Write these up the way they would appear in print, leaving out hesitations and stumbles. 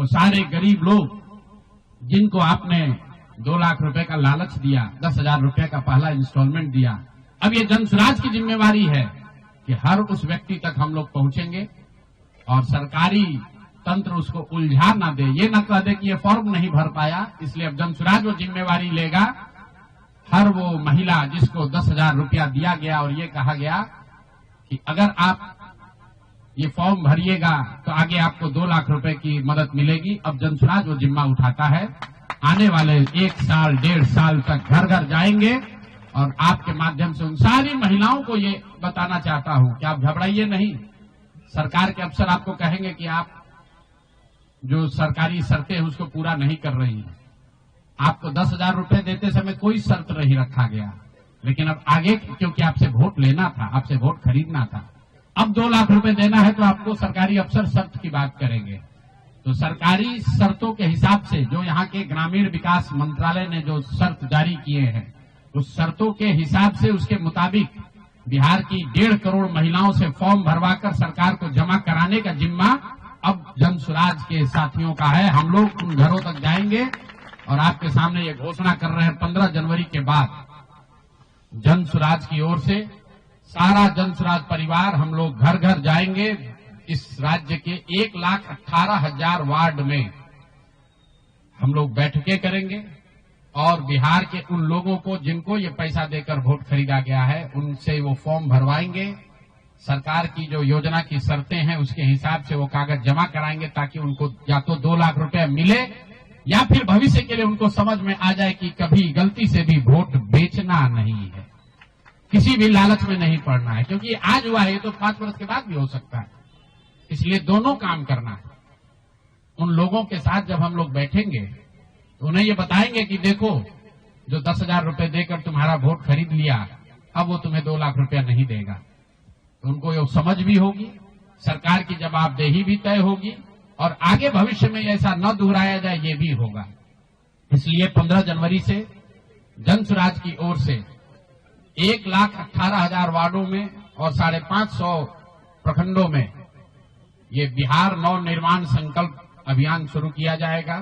वो सारे गरीब लोग जिनको आपने 2 लाख रुपए का लालच दिया, 10,000 रुपए का पहला इंस्टॉलमेंट दिया, अब ये जन स्वराज की जिम्मेवारी है कि हर उस व्यक्ति तक हम लोग पहुंचेंगे और सरकारी तंत्र उसको उलझा ना दे, ये न कह दे कि ये फॉर्म नहीं भर पाया। इसलिए अब जन स्वराज वो जिम्मेवारी लेगा। हर वो महिला जिसको 10,000 रुपया दिया गया और ये कहा गया कि अगर आप ये फॉर्म भरिएगा तो आगे आपको 2 लाख रुपए की मदद मिलेगी, अब जन स्वराज वो जिम्मा उठाता है। आने वाले 1 साल 1.5 साल तक घर घर जाएंगे और आपके माध्यम से उन सारी महिलाओं को ये बताना चाहता हूं कि आप घबराइए नहीं। सरकार के अफसर आपको कहेंगे कि आप जो सरकारी शर्तें हैं उसको पूरा नहीं कर रही हैं। आपको 10,000 रुपए देते समय कोई शर्त नहीं रखा गया, लेकिन अब आगे क्योंकि आपसे वोट लेना था, आपसे वोट खरीदना था, अब 2 लाख रुपए देना है तो आपको सरकारी अफसर शर्त की बात करेंगे। तो सरकारी शर्तों के हिसाब से जो यहाँ के ग्रामीण विकास मंत्रालय ने जो शर्त जारी किए हैं, उस शर्तों के हिसाब से उसके मुताबिक बिहार की 1.5 करोड़ महिलाओं से फॉर्म भरवाकर सरकार को जमा कराने का जिम्मा अब जन स्वराज के साथियों का है। हम लोग उन घरों तक जाएंगे और आपके सामने ये घोषणा कर रहे हैं 15 जनवरी के बाद जन स्वराज की ओर से सारा जन स्वराज परिवार हम लोग घर घर जाएंगे। इस राज्य के 1,18,000 वार्ड में हम लोग बैठकें करेंगे और बिहार के उन लोगों को जिनको ये पैसा देकर वोट खरीदा गया है उनसे वो फॉर्म भरवाएंगे। सरकार की जो योजना की शर्तें हैं उसके हिसाब से वो कागज जमा कराएंगे ताकि उनको या तो 2 लाख रुपए मिले या फिर भविष्य के लिए उनको समझ में आ जाए कि कभी गलती से भी वोट बेचना नहीं है, किसी भी लालच में नहीं पड़ना है, क्योंकि आज हुआ है तो 5 वर्ष के बाद भी हो सकता है। इसलिए दोनों काम करना है। उन लोगों के साथ जब हम लोग बैठेंगे तो उन्हें ये बताएंगे कि देखो जो 10,000 रुपए देकर तुम्हारा वोट खरीद लिया अब वो तुम्हें 2 लाख रुपया नहीं देगा। तो उनको ये समझ भी होगी, सरकार की जवाबदेही भी तय होगी और आगे भविष्य में ऐसा न दोहराया जाए ये भी होगा। इसलिए 15 जनवरी से जन स्वराज की ओर से 1,18,000 वार्डों में और 550 प्रखंडों में ये बिहार नव निर्माण संकल्प अभियान शुरू किया जाएगा,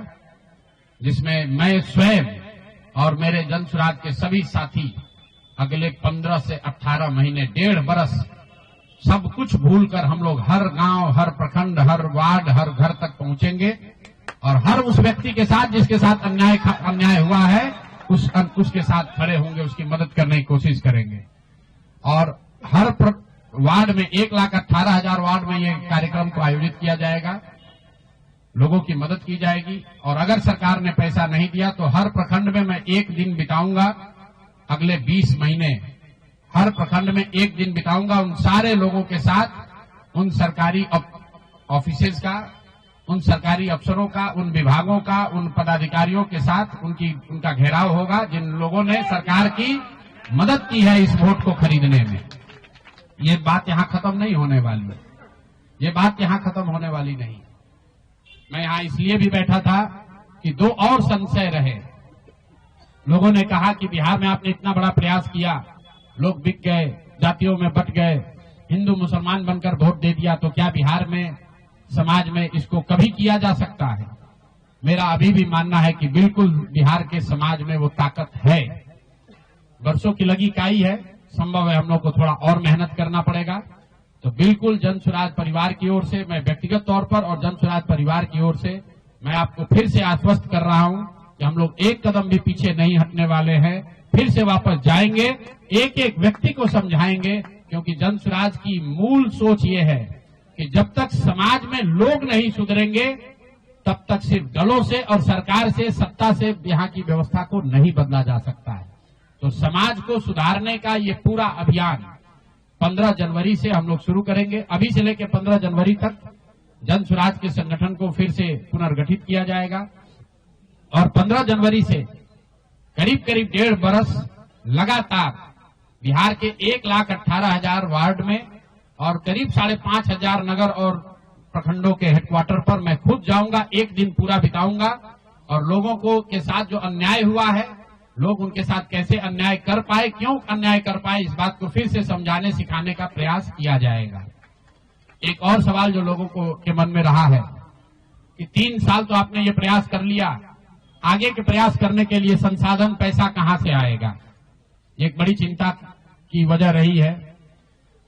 जिसमें मैं स्वयं और मेरे जन स्वराज के सभी साथी अगले 15 से 18 महीने 1.5 बरस सब कुछ भूलकर हम लोग हर गांव, हर प्रखंड, हर वार्ड, हर घर तक पहुंचेंगे और हर उस व्यक्ति के साथ जिसके साथ अन्याय हुआ है उसके साथ खड़े होंगे, उसकी मदद करने की कोशिश करेंगे। और हर वार्ड में 1,18,000 वार्ड में ये कार्यक्रम को आयोजित किया जाएगा, लोगों की मदद की जाएगी। और अगर सरकार ने पैसा नहीं दिया तो हर प्रखंड में मैं 1 दिन बिताऊंगा, अगले 20 महीने हर प्रखंड में 1 दिन बिताऊंगा उन सारे लोगों के साथ, उन सरकारी ऑफिसेज का, उन सरकारी अफसरों का, उन विभागों का, उन पदाधिकारियों के साथ उनका घेराव होगा जिन लोगों ने सरकार की मदद की है इस वोट को खरीदने में। ये बात यहां खत्म नहीं होने वाली है, ये बात यहां खत्म होने वाली नहीं। मैं यहां इसलिए भी बैठा था कि 2 और संशय रहे। लोगों ने कहा कि बिहार में आपने इतना बड़ा प्रयास किया, लोग बिक गए, जातियों में बंट गए, हिंदू मुसलमान बनकर वोट दे दिया, तो क्या बिहार में समाज में इसको कभी किया जा सकता है? मेरा अभी भी मानना है कि बिल्कुल बिहार के समाज में वो ताकत है। वर्षों की लगी काई है, संभव है हम लोग को थोड़ा और मेहनत करना पड़ेगा। तो बिल्कुल जन स्वराज परिवार की ओर से, मैं व्यक्तिगत तौर पर और जन स्वराज परिवार की ओर से मैं आपको फिर से आश्वस्त कर रहा हूं कि हम लोग 1 कदम भी पीछे नहीं हटने वाले हैं, फिर से वापस जाएंगे, एक एक व्यक्ति को समझाएंगे, क्योंकि जन स्वराज की मूल सोच ये है कि जब तक समाज में लोग नहीं सुधरेंगे तब तक सिर्फ दलों से और सरकार से, सत्ता से यहाँ की व्यवस्था को नहीं बदला जा सकता है। तो समाज को सुधारने का ये पूरा अभियान 15 जनवरी से हम लोग शुरू करेंगे। अभी से लेकर 15 जनवरी तक जन स्वराज के संगठन को फिर से पुनर्गठित किया जाएगा और 15 जनवरी से करीब 1.5 बरस लगातार बिहार के 1,18,000 वार्ड में और करीब 5,500 नगर और प्रखंडों के हेडक्वार्टर पर मैं खुद जाऊंगा, 1 दिन पूरा बिताऊंगा और लोगों को के साथ जो अन्याय हुआ है, लोग उनके साथ कैसे अन्याय कर पाए, क्यों अन्याय कर पाए, इस बात को फिर से समझाने सिखाने का प्रयास किया जाएगा। एक और सवाल जो लोगों को के मन में रहा है कि 3 साल तो आपने ये प्रयास कर लिया, आगे के प्रयास करने के लिए संसाधन पैसा कहां से आएगा। एक बड़ी चिंता की वजह रही है।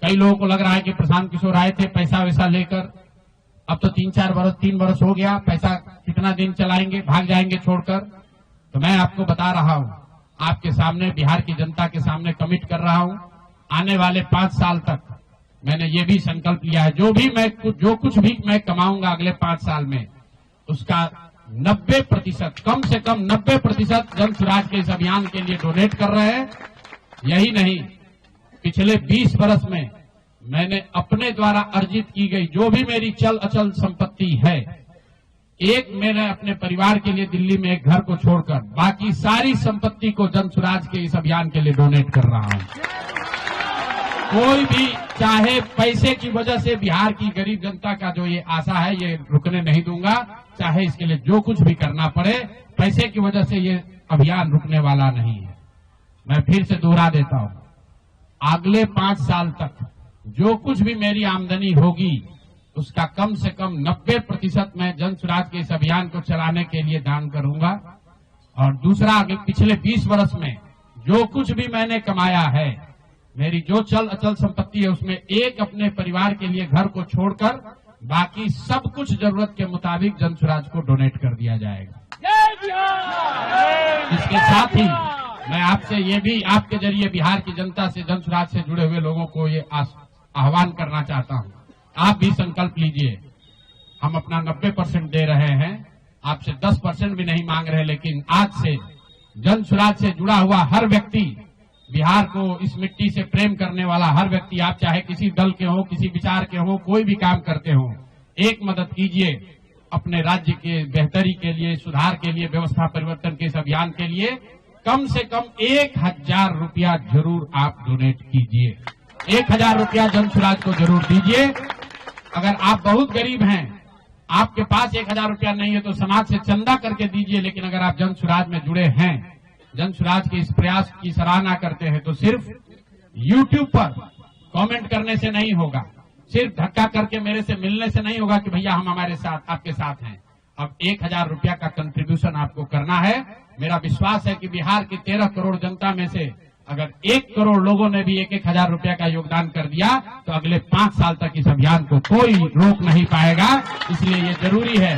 कई लोगों को लग रहा है कि प्रशांत किशोर आए थे पैसा वैसा लेकर, अब तो 3 वर्ष हो गया, पैसा कितना दिन चलाएंगे, भाग जाएंगे छोड़कर। तो मैं आपको बता रहा हूं, आपके सामने, बिहार की जनता के सामने कमिट कर रहा हूं, आने वाले 5 साल तक मैंने ये भी संकल्प लिया है, जो कुछ भी मैं कमाऊंगा अगले 5 साल में, उसका 90%, कम से कम 90% जन स्वराज के इस अभियान के लिए डोनेट कर रहे हैं। यही नहीं, पिछले 20 वर्ष में मैंने अपने द्वारा अर्जित की गई जो भी मेरी चल अचल संपत्ति है, मैंने अपने परिवार के लिए दिल्ली में एक घर को छोड़कर बाकी सारी संपत्ति को जन स्वराज के इस अभियान के लिए डोनेट कर रहा हूं। कोई भी चाहे पैसे की वजह से बिहार की गरीब जनता का जो ये आशा है, ये रुकने नहीं दूंगा, चाहे इसके लिए जो कुछ भी करना पड़े, पैसे की वजह से ये अभियान रुकने वाला नहीं है। मैं फिर से दोहरा देता हूं, अगले 5 साल तक जो कुछ भी मेरी आमदनी होगी उसका कम से कम 90% मैं जन स्वराज के इस अभियान को चलाने के लिए दान करूंगा। और दूसरा, पिछले 20 वर्ष में जो कुछ भी मैंने कमाया है, मेरी जो चल अचल संपत्ति है, उसमें एक अपने परिवार के लिए घर को छोड़कर बाकी सब कुछ जरूरत के मुताबिक जन स्वराज को डोनेट कर दिया जाएगा। इसके साथ ही मैं आपसे ये भी, आपके जरिए बिहार की जनता से, जन स्वराज से जुड़े हुए लोगों को ये आह्वान करना चाहता हूं, आप भी संकल्प लीजिए। हम अपना 90% दे रहे हैं, आपसे 10% भी नहीं मांग रहे, लेकिन आज से जन स्वराज से जुड़ा हुआ हर व्यक्ति, बिहार को इस मिट्टी से प्रेम करने वाला हर व्यक्ति, आप चाहे किसी दल के हो, किसी विचार के हो, कोई भी काम करते हो, एक मदद कीजिए अपने राज्य के बेहतरी के लिए, सुधार के लिए, व्यवस्था परिवर्तन के इस अभियान के लिए। कम से कम 1000 रुपया जरूर आप डोनेट कीजिए, 1000 रुपया जन स्वराज को जरूर दीजिए। अगर आप बहुत गरीब हैं, आपके पास 1000 रुपया नहीं है, तो समाज से चंदा करके दीजिए। लेकिन अगर आप जन स्वराज में जुड़े हैं, जन स्वराज के इस प्रयास की सराहना करते हैं, तो सिर्फ YouTube पर कमेंट करने से नहीं होगा, सिर्फ धक्का करके मेरे से मिलने से नहीं होगा कि भैया हम हमारे साथ, आपके साथ हैं। अब 1000 रुपया का कंट्रीब्यूशन आपको करना है। मेरा विश्वास है कि बिहार की 13 करोड़ जनता में से अगर 1 करोड़ लोगों ने भी 1000 रुपया का योगदान कर दिया, तो अगले 5 साल तक इस अभियान को कोई रोक नहीं पाएगा। इसलिए ये जरूरी है।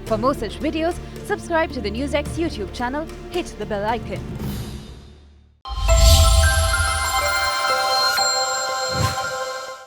For more such videos, subscribe to the NewsX YouTube channel, hit the bell icon.